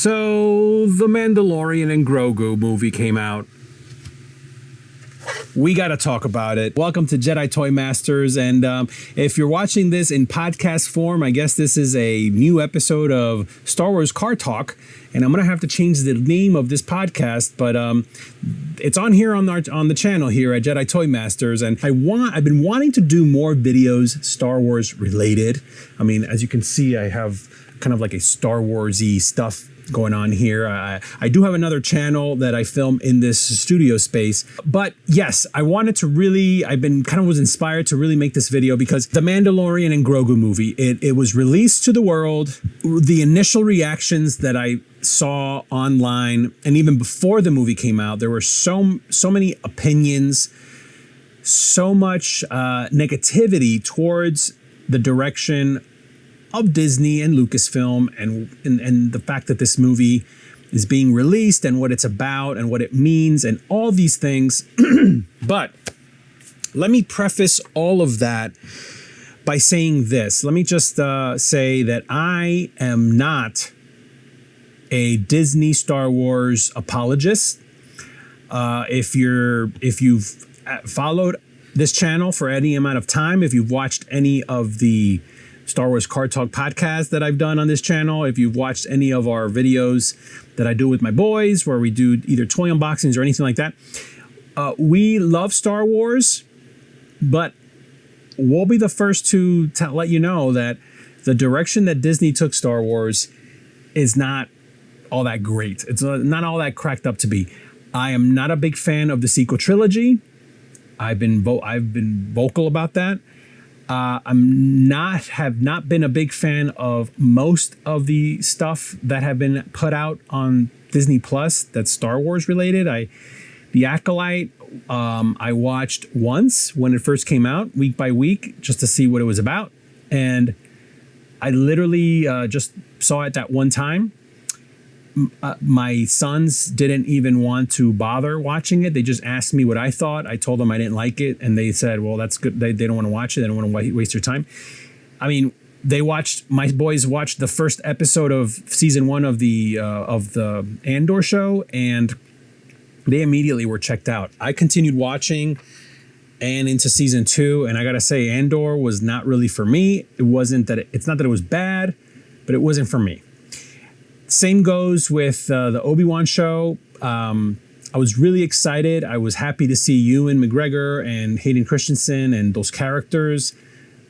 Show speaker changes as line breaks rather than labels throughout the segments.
So, the Mandalorian and Grogu movie came out. We got to talk about it. Welcome to Jedi Toy Masters. And if you're watching this in podcast form, I guess this is a new episode of Star Wars Car Talk. And I'm going to have to change the name of this podcast, but it's on here on the channel here at Jedi Toy Masters. And I've been wanting to do more videos Star Wars related. I mean, as you can see, I have kind of like a Star Wars-y stuff going on here. I do have another channel that I film in this studio space, but yes, was inspired to really make this video because the Mandalorian and Grogu movie, it was released to the world. The initial reactions that I saw online, and even before the movie came out, there were so many opinions, so much negativity towards the direction of Disney and Lucasfilm and the fact that this movie is being released and what it's about and what it means and all these things. But let me preface all of that by saying this. Let me just say that I am not a Disney Star Wars apologist. If you've followed this channel for any amount of time, if you've watched any of the Star Wars Car Talk podcast that I've done on this channel, if you've watched any of our videos that I do with my boys, where we do either toy unboxings or anything like that, we love Star Wars, but we'll be the first to let you know that the direction that Disney took Star Wars is not all that great. It's not all that cracked up to be. I am not a big fan of the sequel trilogy. I've been vocal about that. Have not been a big fan of most of the stuff that have been put out on Disney Plus that's Star Wars related. The Acolyte, I watched once when it first came out, week by week, just to see what it was about. And I literally just saw it that one time. My sons didn't even want to bother watching it. They just asked me what I thought. I told them I didn't like it, and they said, well, that's good. They don't want to watch it. They don't want to waste their time. I mean, my boys watched the first episode of season 1 of the Andor show, and they immediately were checked out. I continued watching and into season 2, and I got to say, Andor was not really for me. It's not that it was bad, but it wasn't for me. Same goes with the Obi-Wan show. I was really excited. I was happy to see Ewan McGregor and Hayden Christensen and those characters,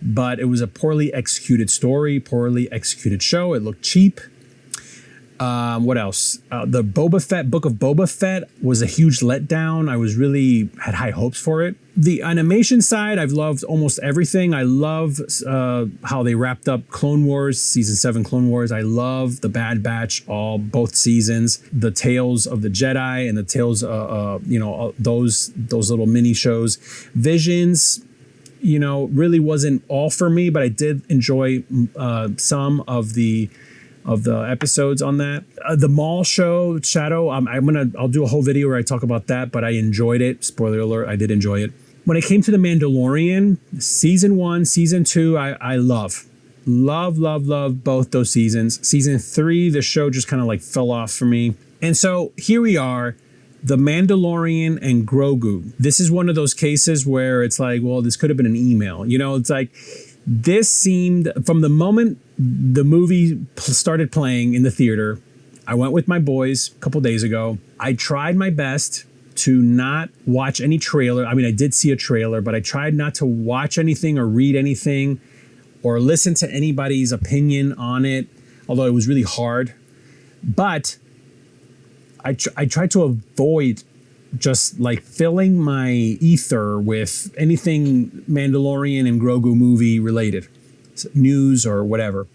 but it was a poorly executed story, poorly executed show. It looked cheap. What else? The Boba Fett, Book of Boba Fett was a huge letdown. I had high hopes for it. The animation side, I've loved almost everything. I love how they wrapped up Clone Wars, season 7 Clone Wars. I love the Bad Batch, both seasons. The Tales of the Jedi and the Tales, those little mini shows. Visions, really wasn't all for me, but I did enjoy some of the episodes on that. The Maul show, Shadow, I'll do a whole video where I talk about that, but I enjoyed it. Spoiler alert, I did enjoy it. When it came to The Mandalorian, season 1, season 2, I love both those seasons. Season 3, the show just kind of like fell off for me. And so here we are, The Mandalorian and Grogu. This is one of those cases where it's like, well, this could have been an email. It's like, this seemed, from the moment the movie started playing in the theater, I went with my boys a couple days ago. I tried my best to not watch any trailer. I mean, I did see a trailer, but I tried not to watch anything or read anything or listen to anybody's opinion on it, although it was really hard. But I tried to avoid just like filling my ether with anything Mandalorian and Grogu movie related, news or whatever.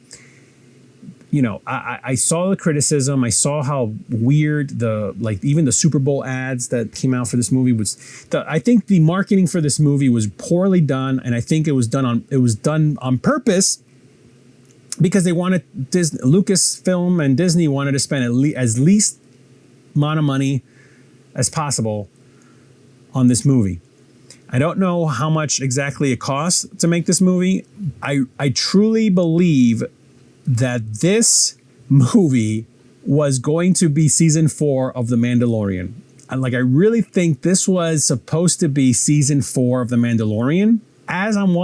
I saw the criticism. I saw how weird even the Super Bowl ads that came out for this movie was. I think the marketing for this movie was poorly done, and I think it was done on purpose because they wanted Lucasfilm and Disney wanted to spend as least amount of money as possible on this movie. I don't know how much exactly it costs to make this movie. I truly believe that this movie was going to be season 4 of The Mandalorian. And like, I really think this was supposed to be season 4 of The Mandalorian. As I'm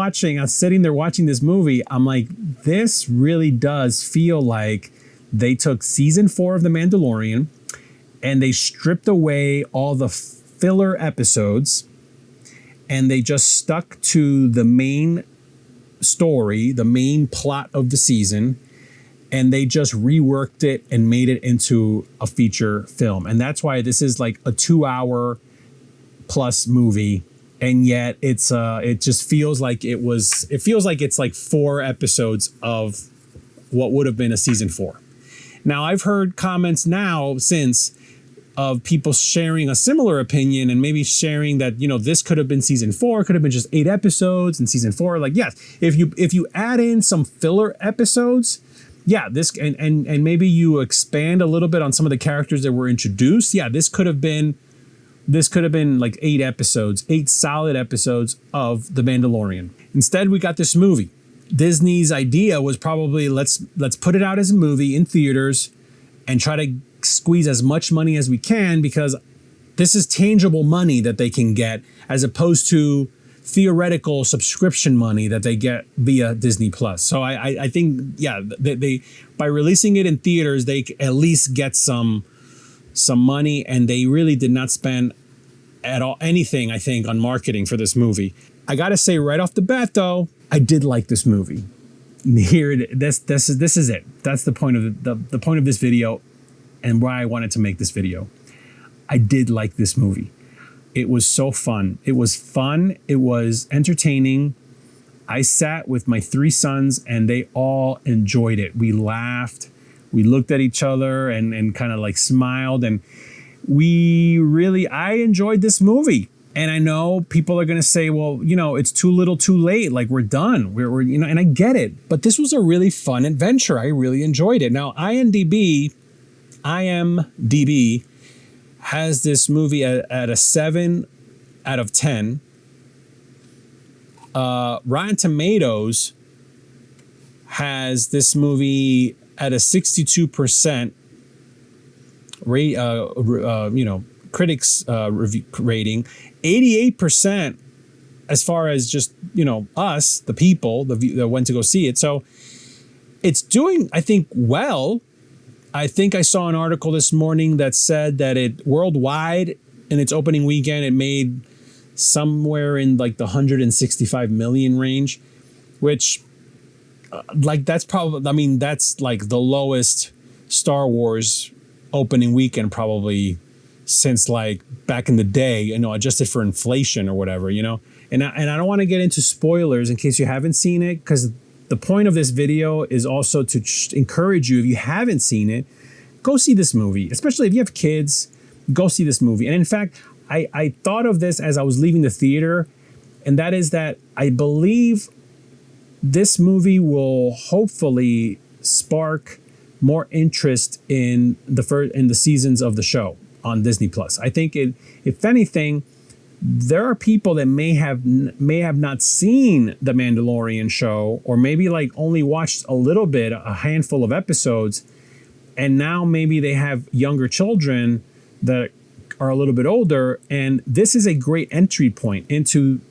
sitting there watching this movie, I'm like, this really does feel like they took season 4 of The Mandalorian and they stripped away all the filler episodes and they just stuck to the main story, the main plot of the season, and they just reworked it and made it into a feature film. And that's why this is like a 2-hour plus movie. And yet it just feels like it's like 4 episodes of what would have been a season 4. Now, I've heard comments now since of people sharing a similar opinion and maybe sharing that, this could have been season 4, could have been just 8 episodes in season 4. Like, yes, if you add in some filler episodes, yeah, this and maybe you expand a little bit on some of the characters that were introduced. Yeah, this could have been like 8 solid episodes of The Mandalorian. Instead, we got this movie. Disney's idea was probably let's put it out as a movie in theaters and try to squeeze as much money as we can, because this is tangible money that they can get as opposed to theoretical subscription money that they get via Disney Plus. So I think, yeah, they by releasing it in theaters, they at least get some money, and they really did not spend at all anything, I think, on marketing for this movie. I gotta say right off the bat, though, I did like this movie. This is it. That's the point of the point of this video, and why I wanted to make this video. I did like this movie. It was so fun. It was fun. It was entertaining. I sat with my 3 sons and they all enjoyed it. We laughed. We looked at each other and kind of like smiled. And I enjoyed this movie. And I know people are going to say, well, it's too little too late. Like, we're done. We're and I get it. But this was a really fun adventure. I really enjoyed it. Now, IMDb has this movie at a 7 out of 10. Rotten Tomatoes has this movie at a 62% critics review rating, 88% as far as just us, the people that went to go see it. So it's doing, I think, well. I think I saw an article this morning that said that it worldwide in its opening weekend, it made somewhere in like the 165 million range, which that's probably, that's like the lowest Star Wars opening weekend probably since like back in the day, adjusted for inflation or whatever, and I don't want to get into spoilers in case you haven't seen it, because the point of this video is also to encourage you, if you haven't seen it, go see this movie. Especially if you have kids, go see this movie. And in fact, I thought of this as I was leaving the theater, and that is that I believe this movie will hopefully spark more interest in the seasons of the show on Disney Plus. I think if anything, there are people that may have not seen The Mandalorian show, or maybe like only watched a little bit, a handful of episodes, and now maybe they have younger children that are a little bit older, and this is a great entry point into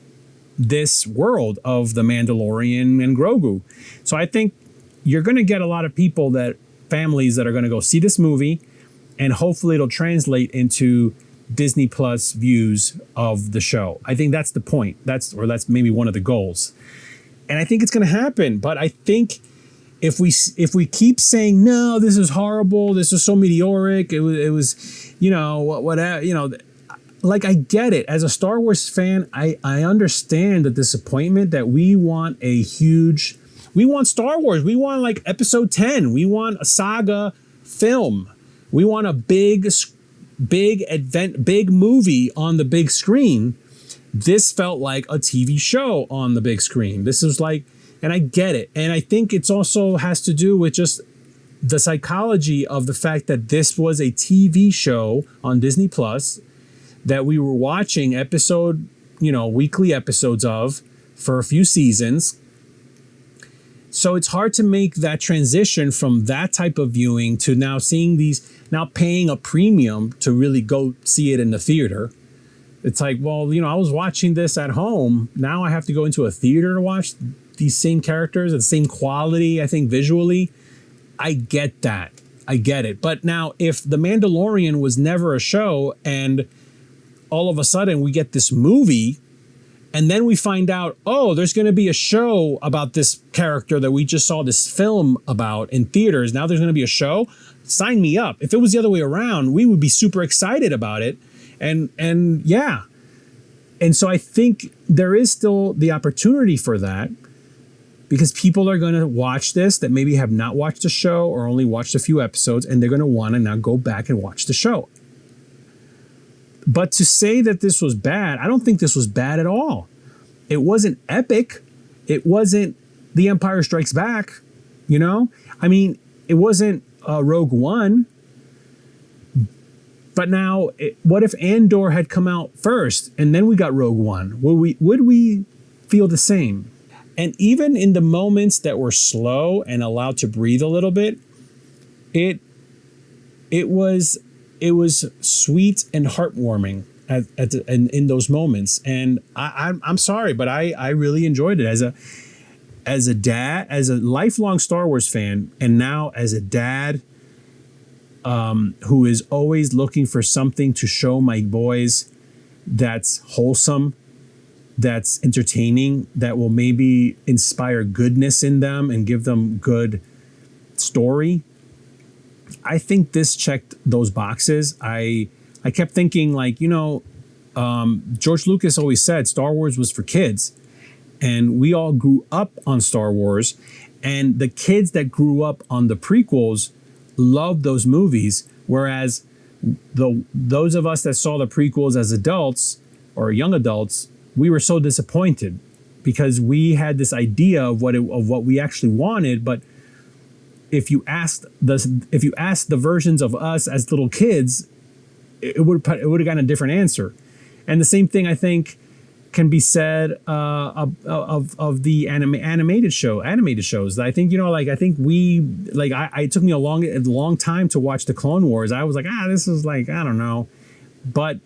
this world of The Mandalorian and Grogu. So I think you're going to get a lot of families that are going to go see this movie, and hopefully it'll translate into Disney Plus views of the show. I think that's the point. That's maybe one of the goals. And I think it's going to happen. But I think if we keep saying, no, this is horrible, this is so meteoric, it was whatever, like, I get it. As a Star Wars fan, I understand the disappointment that we want Star Wars. We want like episode 10. We want a saga film. We want a big movie on the big screen. This felt like a TV show on the big screen. This is like, and I get it. And I think it's also has to do with just the psychology of the fact that this was a TV show on Disney Plus that we were watching weekly episodes of for a few seasons. So it's hard to make that transition from that type of viewing to now seeing now paying a premium to really go see it in the theater. It's like, well, I was watching this at home. Now I have to go into a theater to watch these same characters at the same quality, I think, visually. I get that. I get it. But now if The Mandalorian was never a show and all of a sudden we get this movie, and then we find out, oh, there's going to be a show about this character that we just saw this film about in theaters. Now there's going to be a show. Sign me up. If it was the other way around, we would be super excited about it. And yeah. And so I think there is still the opportunity for that, because people are going to watch this that maybe have not watched the show or only watched a few episodes, and they're going to want to now go back and watch the show. But to say that this was bad, I don't think this was bad at all. It wasn't epic. It wasn't The Empire Strikes Back, I mean, it wasn't Rogue One. But now, what if Andor had come out first and then we got Rogue One? Would we feel the same? And even in the moments that were slow and allowed to breathe a little bit, it was sweet and heartwarming in those moments. And I'm sorry, but I really enjoyed it as a dad, as a lifelong Star Wars fan, and now as a dad who is always looking for something to show my boys that's wholesome, that's entertaining, that will maybe inspire goodness in them and give them good story. I think this checked those boxes. I kept thinking, like, George Lucas always said Star Wars was for kids, and we all grew up on Star Wars, and the kids that grew up on the prequels loved those movies, whereas those of us that saw the prequels as adults or young adults, we were so disappointed because we had this idea of what we actually wanted. But if you asked the versions of us as little kids, it would have gotten a different answer. And the same thing, I think, can be said of the animated shows. I think, I think it took me a long time to watch the Clone Wars. I was like, this is like, I don't know. But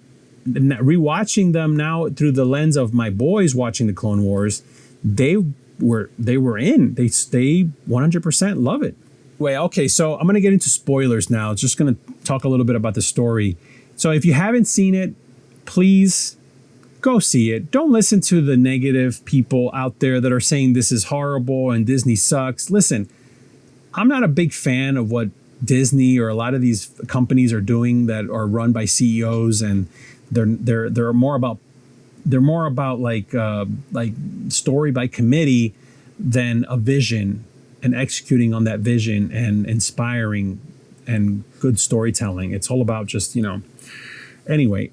rewatching them now through the lens of my boys watching the Clone Wars, they were in. They 100% love it. Wait, okay, so I'm going to get into spoilers now. Just going to talk a little bit about the story. So if you haven't seen it, please go see it. Don't listen to the negative people out there that are saying this is horrible and Disney sucks. Listen, I'm not a big fan of what Disney or a lot of these companies are doing that are run by CEOs, and they're more about like story by committee than a vision and executing on that vision and inspiring and good storytelling. It's all about just, anyway,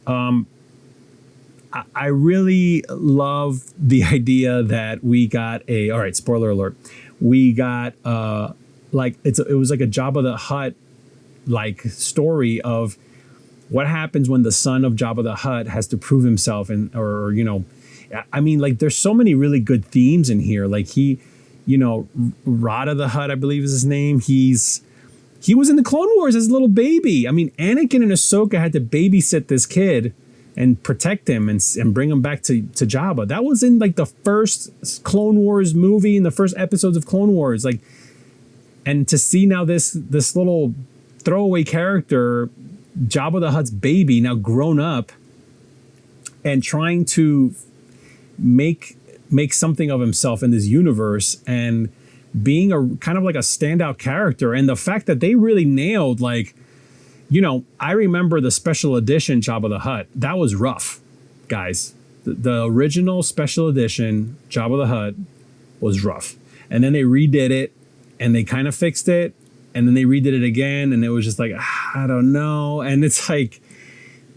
I really love the idea that we got all right, spoiler alert. We got it was like a Jabba the Hutt like story of what happens when the son of Jabba the Hutt has to prove himself, there's so many really good themes in here. Like Rada the Hutt, I believe is his name. He was in the Clone Wars as a little baby. I mean, Anakin and Ahsoka had to babysit this kid and protect him and bring him back to Jabba. That was in like the first Clone Wars movie, in the first episodes of Clone Wars. Like, and to see now this little throwaway character, Jabba the Hutt's baby, now grown up and trying to make something of himself in this universe and being a kind of like a standout character. And the fact that they really nailed, like, I remember the special edition Jabba the Hutt. That was rough, guys. The original special edition Jabba the Hutt was rough. And then they redid it and they kind of fixed it. And then they redid it again. And it was just like, I don't know. And it's like,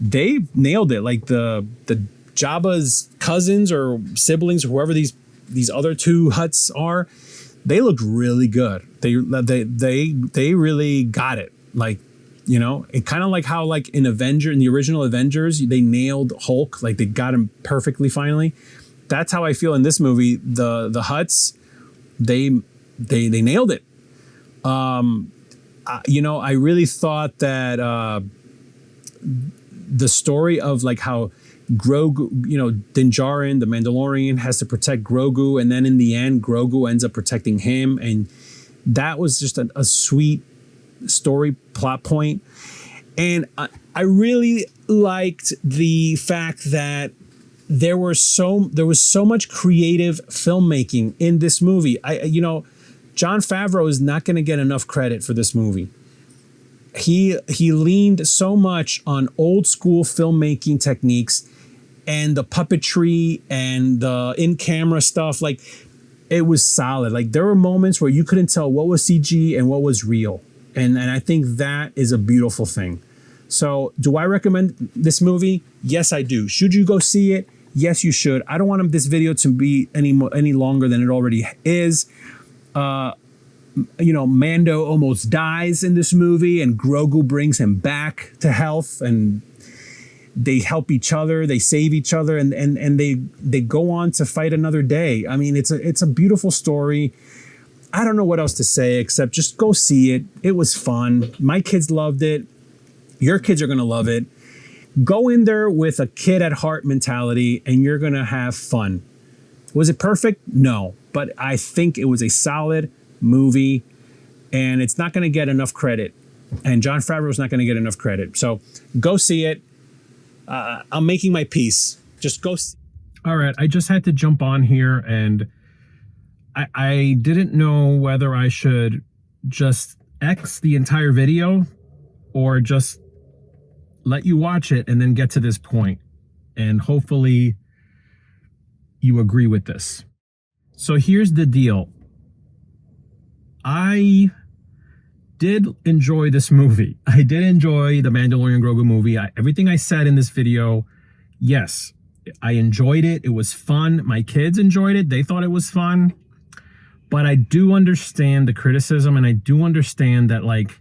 they nailed it. Like the Jabba's cousins or siblings, or whoever these other two Hutts are, they looked really good. They really got it. Like, it kind of like how like in the original Avengers, they nailed Hulk, like they got him perfectly finally. That's how I feel in this movie. The Hutts, they they nailed it. I really thought that the story of like how Grogu, Din Djarin, the Mandalorian, has to protect Grogu, and then in the end, Grogu ends up protecting him, and that was just a sweet story plot point. And I really liked the fact that there was so much creative filmmaking in this movie. Jon Favreau is not going to get enough credit for this movie. He leaned so much on old school filmmaking techniques and the puppetry and the in-camera stuff. Like, it was solid. Like, there were moments where you couldn't tell what was CG and what was real. And I think that is a beautiful thing. So do I recommend this movie? Yes, I do. Should you go see it? Yes, you should. I don't want this video to be any longer than it already is. Mando almost dies in this movie, and Grogu brings him back to health, and they help each other, they save each other, and they go on to fight another day. I mean, it's a beautiful story. I don't know what else to say except just go see it. It was fun. My kids loved it. Your kids are going to love it. Go in there with a kid at heart mentality, and you're going to have fun. Was it perfect? No, but I think it was a solid movie, and it's not going to get enough credit. And Jon Favreau is not going to get enough credit. So go see it. I'm making my peace. Just go see. All right, I just had to jump on here, and I didn't know whether I should just X the entire video or just let you watch it and then get to this point. And hopefully you agree with this. So here's the deal. I did enjoy this movie. I did enjoy the Mandalorian and Grogu movie. Everything I said in this video, yes, I enjoyed it. It was fun. My kids enjoyed it. They thought it was fun. But I do understand the criticism, and I do understand that, like,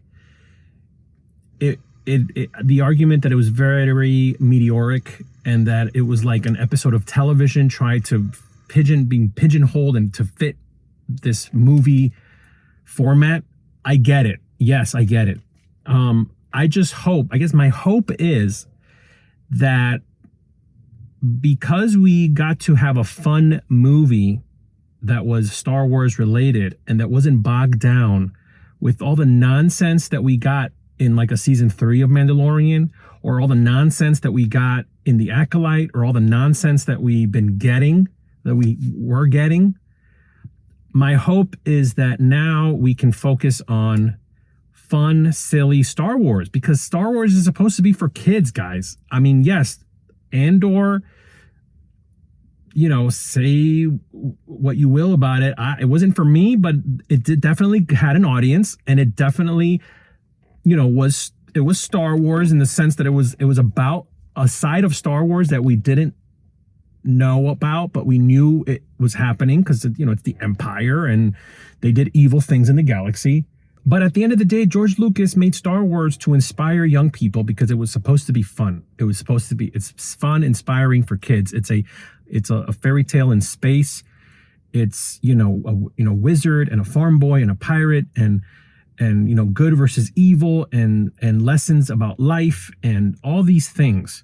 the argument that it was very, very meteoric, and that it was like an episode of television tried to being pigeonholed and to fit this movie format. I get it. Yes, I get it. I guess my hope is that because we got to have a fun movie that was Star Wars related and that wasn't bogged down with all the nonsense that we got in like a season 3 of Mandalorian, or all the nonsense that we got in The Acolyte, or all the nonsense that we were getting. My hope is that now we can focus on fun, silly Star Wars, because Star Wars is supposed to be for kids, guys. I mean, yes, Andor, say what you will about it. It wasn't for me, but it definitely had an audience, and it definitely, was Star Wars in the sense that it was about a side of Star Wars that we didn't know about, but we knew it was happening because, it's the Empire and they did evil things in the galaxy. But at the end of the day, George Lucas made Star Wars to inspire young people because it was supposed to be fun. It's fun, inspiring for kids. It's a fairy tale in space. It's, a wizard and a farm boy and a pirate and good versus evil and lessons about life and all these things.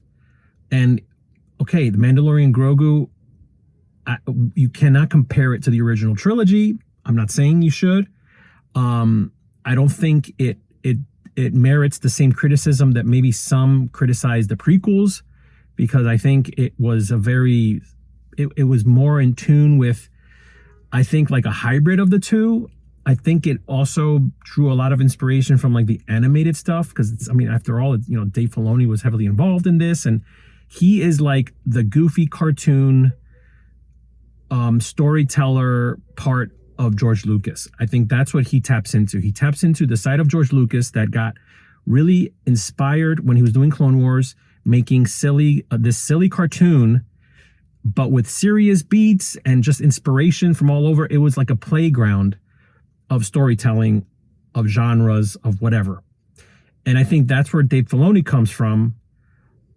And okay, the Mandalorian Grogu, you cannot compare it to the original trilogy. I'm not saying you should. I don't think it merits the same criticism that maybe some criticize the prequels, because I think it was it was more in tune with, I think, like a hybrid of the two. I think it also drew a lot of inspiration from like the animated stuff, because after all, Dave Filoni was heavily involved in this, and he is like the goofy cartoon storyteller part of George Lucas. I think that's what he taps into. He taps into the side of George Lucas that got really inspired when he was doing Clone Wars, making this silly cartoon, but with serious beats and just inspiration from all over. It was like a playground of storytelling, of genres, of whatever. And I think that's where Dave Filoni comes from.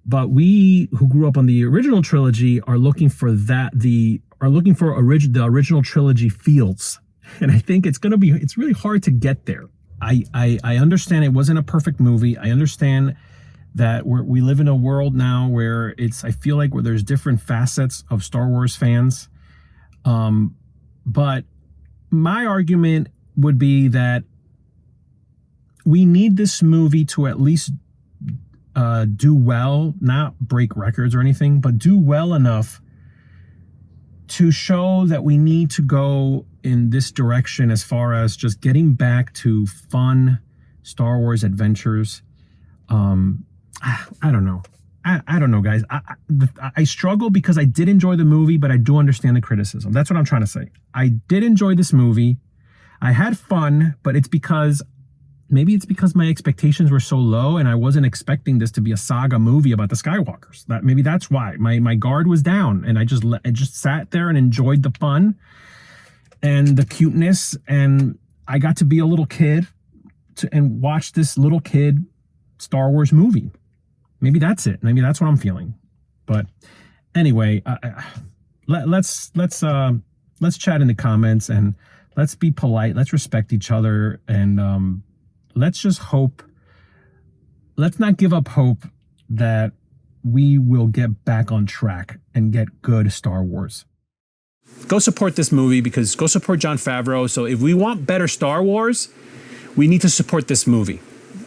But we who grew up on the original trilogy are looking for the original trilogy feels. And I think it's really hard to get there. I understand it wasn't a perfect movie. I understand that we live in a world now where I feel like where there's different facets of Star Wars fans. But my argument would be that we need this movie to at least do well, not break records or anything, but do well enough to show that we need to go in this direction as far as just getting back to fun Star Wars adventures. I don't know. I don't know, guys. I struggle because I did enjoy the movie, but I do understand the criticism. That's what I'm trying to say. I did enjoy this movie. I had fun, but maybe it's because my expectations were so low and I wasn't expecting this to be a saga movie about the Skywalkers. Maybe that's why my guard was down, and I just sat there and enjoyed the fun and the cuteness, and I got to be a little kid and watch this little kid Star Wars movie. Maybe that's it. Maybe that's what I'm feeling. But anyway, let's chat in the comments, and let's be polite. Let's respect each other, and let's just hope. Let's not give up hope that we will get back on track and get good Star Wars. Go support this movie, because go support Jon Favreau. So if we want better Star Wars, we need to support this movie.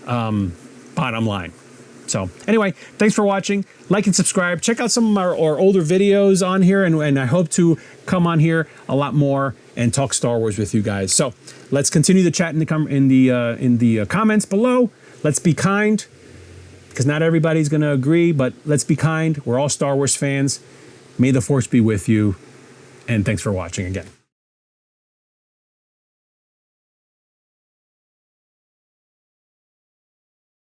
Bottom line. So anyway, thanks for watching. Like and subscribe. Check out some of our older videos on here, and I hope to come on here a lot more and talk Star Wars with you guys. So let's continue the chat in the comments below. Let's be kind, because not everybody's going to agree, but let's be kind. We're all Star Wars fans. May the Force be with you, and thanks for watching again.